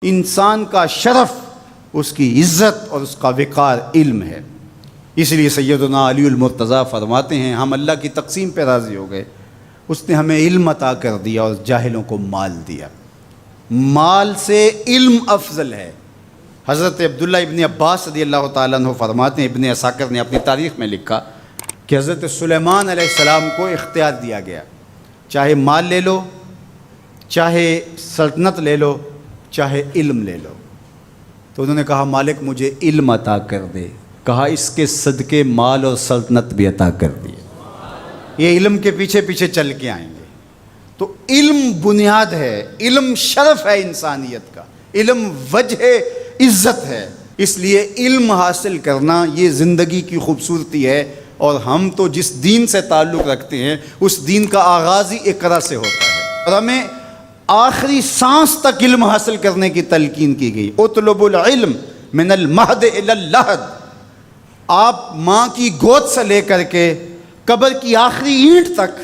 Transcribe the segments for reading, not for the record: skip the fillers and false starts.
انسان کا شرف، اس کی عزت اور اس کا وقار علم ہے۔ اس لیے سیدنا علی المرتضیٰ فرماتے ہیں ہم اللہ کی تقسیم پہ راضی ہو گئے، اس نے ہمیں علم عطا کر دیا اور جاہلوں کو مال دیا۔ مال سے علم افضل ہے۔ حضرت عبداللہ ابن عباس رضی اللہ تعالیٰ عنہ فرماتے ہیں، ابن عساکر نے اپنی تاریخ میں لکھا کہ حضرت سلیمان علیہ السلام کو اختیار دیا گیا، چاہے مال لے لو، چاہے سلطنت لے لو، چاہے علم لے لو۔ تو انہوں نے کہا مالک مجھے علم عطا کر دے، کہا اس کے صدقے مال اور سلطنت بھی عطا کر دیے۔ یہ علم کے پیچھے پیچھے چل کے آئیں گے۔ تو علم بنیاد ہے، علم شرف ہے انسانیت کا، علم وجہ عزت ہے۔ اس لیے علم حاصل کرنا یہ زندگی کی خوبصورتی ہے، اور ہم تو جس دین سے تعلق رکھتے ہیں اس دین کا آغاز ہی اقرا سے ہوتا ہے، اور ہمیں آخری سانس تک علم حاصل کرنے کی تلقین کی گئی۔ اطلب العلم من المہد الی اللحد، آپ ماں کی گود سے لے کر کے قبر کی آخری اینٹ تک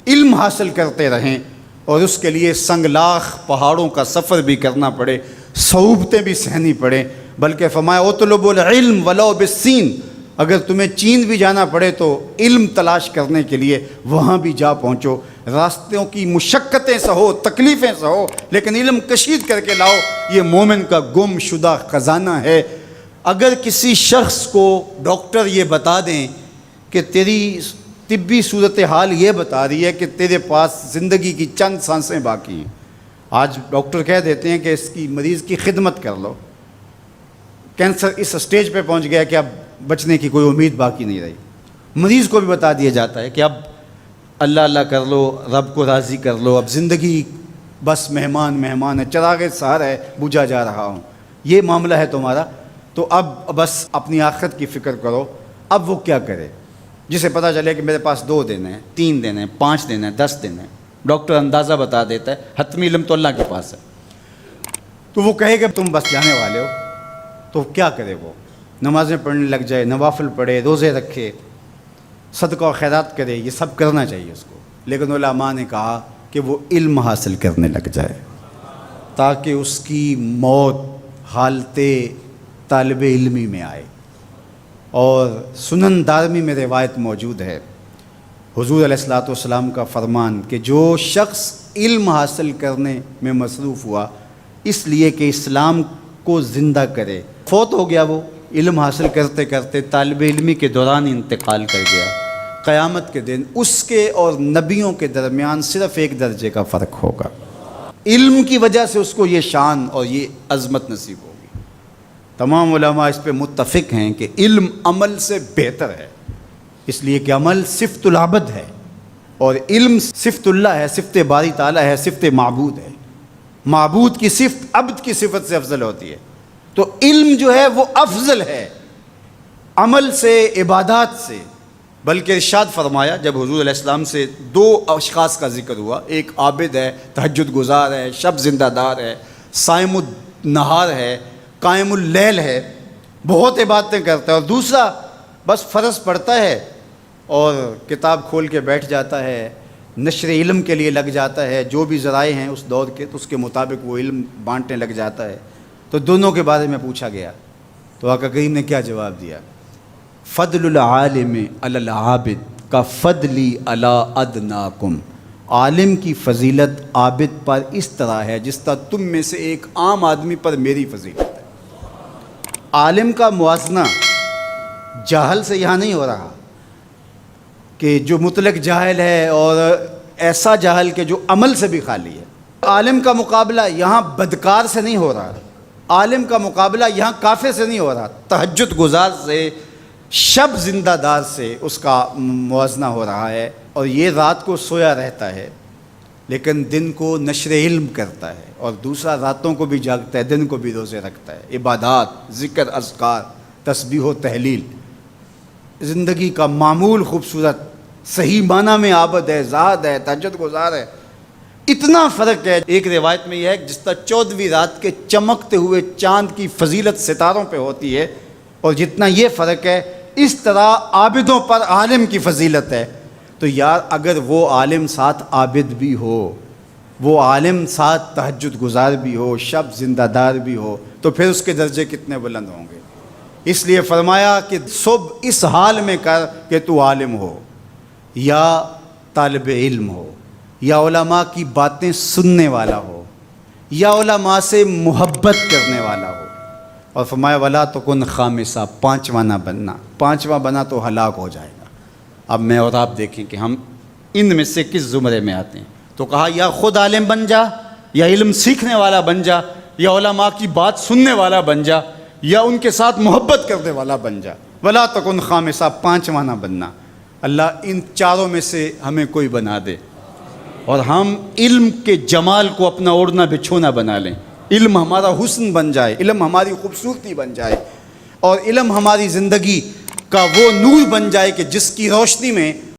علم حاصل کرتے رہیں، اور اس کے لیے سنگلاخ پہاڑوں کا سفر بھی کرنا پڑے، صعوبتیں بھی سہنی پڑیں۔ بلکہ فرمایا اطلب العلم ولو بالسین، اگر تمہیں چین بھی جانا پڑے تو علم تلاش کرنے کے لیے وہاں بھی جا پہنچو، راستوں کی مشقتیں سہو، تکلیفیں سہو، لیکن علم کشید کر کے لاؤ۔ یہ مومن کا گم شدہ خزانہ ہے۔ اگر کسی شخص کو ڈاکٹر یہ بتا دیں کہ تیری طبی صورتحال یہ بتا رہی ہے کہ تیرے پاس زندگی کی چند سانسیں باقی ہیں، آج ڈاکٹر کہہ دیتے ہیں کہ اس کی مریض کی خدمت کر لو، کینسر اس سٹیج پہ پہنچ گیا کہ اب بچنے کی کوئی امید باقی نہیں رہی، مریض کو بھی بتا دیا جاتا ہے کہ اب اللہ اللہ کر لو، رب کو راضی کر لو، اب زندگی بس مہمان ہے، چراغ سحر ہے، بجھا جا رہا ہوں، یہ معاملہ ہے تمہارا، تو اب بس اپنی آخرت کی فکر کرو۔ اب وہ کیا کرے؟ جسے پتہ چلے کہ میرے پاس 2 دن ہیں، 3 دن ہیں، 5 دن ہیں، 10 دن ہیں، ڈاکٹر اندازہ بتا دیتا ہے، حتمی علم تو اللہ کے پاس ہے، تو وہ کہے کہ تم بس جانے والے ہو، تو کیا کرے؟ وہ نمازیں پڑھنے لگ جائے، نوافل پڑھے، روزے رکھے، صدقہ و خیرات کرے، یہ سب کرنا چاہیے اس کو، لیکن علماء نے کہا کہ وہ علم حاصل کرنے لگ جائے تاکہ اس کی موت حالت طالب علمی میں آئے۔ اور سنن دارمی میں روایت موجود ہے، حضور علیہ الصلوۃ والسلام کا فرمان کہ جو شخص علم حاصل کرنے میں مصروف ہوا اس لیے کہ اسلام کو زندہ کرے، فوت ہو گیا، وہ علم حاصل کرتے کرتے طالب علمی کے دوران انتقال کر گیا، قیامت کے دن اس کے اور نبیوں کے درمیان صرف 1 درجے کا فرق ہوگا۔ علم کی وجہ سے اس کو یہ شان اور یہ عظمت نصیب ہوگی۔ تمام علماء اس پہ متفق ہیں کہ علم عمل سے بہتر ہے، اس لیے کہ عمل صفت العبد ہے اور علم صفت اللہ ہے، صفت باری تعالیٰ ہے، صفت معبود ہے۔ معبود کی صفت عبد کی صفت سے افضل ہوتی ہے، تو علم جو ہے وہ افضل ہے عمل سے، عبادات سے۔ بلکہ ارشاد فرمایا جب حضور علیہ السلام سے 2 اشخاص کا ذکر ہوا، ایک عابد ہے، تہجد گزار ہے، شب زندہ دار ہے، صائم النہار ہے، قائم اللیل ہے، بہت عبادتیں کرتا ہے، اور دوسرا بس فرض پڑھتا ہے اور کتاب کھول کے بیٹھ جاتا ہے، نشر علم کے لیے لگ جاتا ہے، جو بھی ذرائع ہیں اس دور کے تو اس کے مطابق وہ علم بانٹنے لگ جاتا ہے۔ تو دونوں کے بارے میں پوچھا گیا تو آقا کریم نے کیا جواب دیا؟ فضل العالم علی العابد کا فضلی علی ادناکم، عالم کی فضیلت عابد پر اس طرح ہے جس طرح تم میں سے ایک عام آدمی پر میری فضیلت ہے۔ عالم کا موازنہ جاہل سے یہاں نہیں ہو رہا کہ جو مطلق جاہل ہے اور ایسا جاہل کہ جو عمل سے بھی خالی ہے۔ عالم کا مقابلہ یہاں بدکار سے نہیں ہو رہا، عالم کا مقابلہ یہاں کافر سے نہیں ہو رہا، تہجد گزار سے، شب زندہ دار سے اس کا موازنہ ہو رہا ہے، اور یہ رات کو سویا رہتا ہے لیکن دن کو نشر علم کرتا ہے، اور دوسرا راتوں کو بھی جاگتا ہے، دن کو بھی روزے رکھتا ہے، عبادات، ذکر، اذکار، تسبیح و تحلیل، زندگی کا معمول خوبصورت، صحیح معنی میں عابد ہے، زاہد ہے، تہجد گزار ہے۔ اتنا فرق ہے۔ ایک روایت میں یہ ہے کہ جس طرح 14ویں رات کے چمکتے ہوئے چاند کی فضیلت ستاروں پہ ہوتی ہے، اور جتنا یہ فرق ہے اس طرح عابدوں پر عالم کی فضیلت ہے۔ تو یار اگر وہ عالم ساتھ عابد بھی ہو وہ عالم ساتھ تہجد گزار بھی ہو، شب زندہ دار بھی ہو، تو پھر اس کے درجے کتنے بلند ہوں گے۔ اس لیے فرمایا کہ صبح اس حال میں کر کہ تو عالم ہو یا طالب علم ہو یا علماء کی باتیں سننے والا ہو یا علماء سے محبت کرنے والا ہو۔ اور فرمایا ولا تکن خامسہ، پانچواں نہ بننا، پانچواں بنا تو ہلاک ہو جائے گا۔ اب میں اور آپ دیکھیں کہ ہم ان میں سے کس زمرے میں آتے ہیں۔ تو کہا یا خود عالم بن جا، یا علم سیکھنے والا بن جا، یا علماء کی بات سننے والا بن جا، یا ان کے ساتھ محبت کرنے والا بن جا۔ ولا تکن خامسہ، پانچواں نہ بننا۔ اللہ ان چاروں میں سے ہمیں کوئی بنا دے، اور ہم علم کے جمال کو اپنا اوڑھنا بچھونا بنا لیں۔ علم ہمارا حسن بن جائے، علم ہماری خوبصورتی بن جائے، اور علم ہماری زندگی کا وہ نور بن جائے کہ جس کی روشنی میں